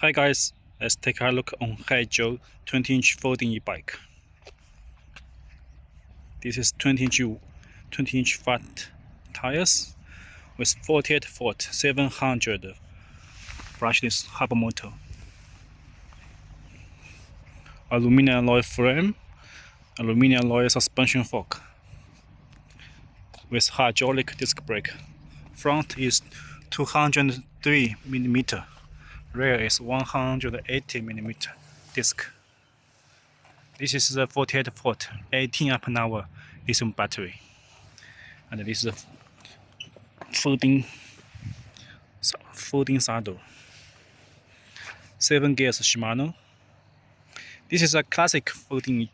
Hi guys, let's take a look on Hijoe 20-inch folding e-bike. This is 20-inch fat tires with 48-volt 700 brushless hub motor, aluminum alloy frame, aluminum alloy suspension fork with hydraulic disc brake. Front is 203 mm, rear is 180 mm disc. This is the 48-volt 18 amp-hour lithium battery, and this is a folding saddle. 7 gears Shimano. This is a classic folding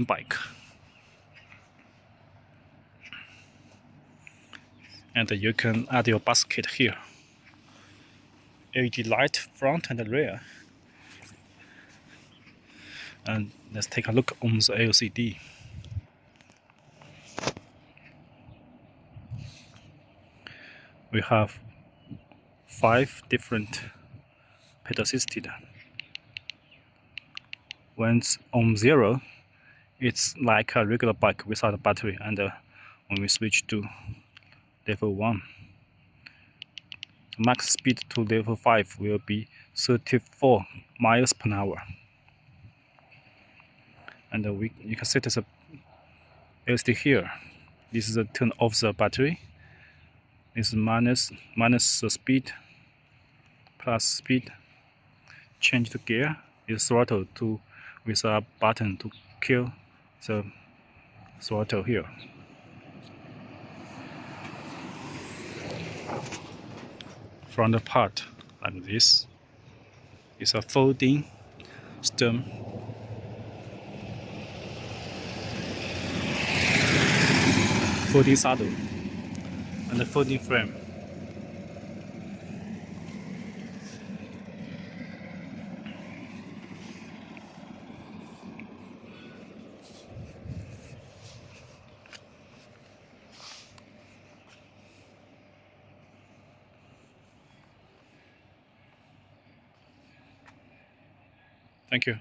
bike, and you can add your basket here. LED light front and rear. And let's take a look on the LCD. We have 5 different pedal assisted. When on 0, it's like a regular bike without a battery, and when we switch to level 1, the max speed to level 5 will be 34 miles per hour. And you can set the LCD here. This is a turn off the battery. This is minus the speed, plus speed. Change the gear is throttle with a button to kill the throttle here. Front part like this is a folding stem. Folding saddle and a folding frame. Thank you.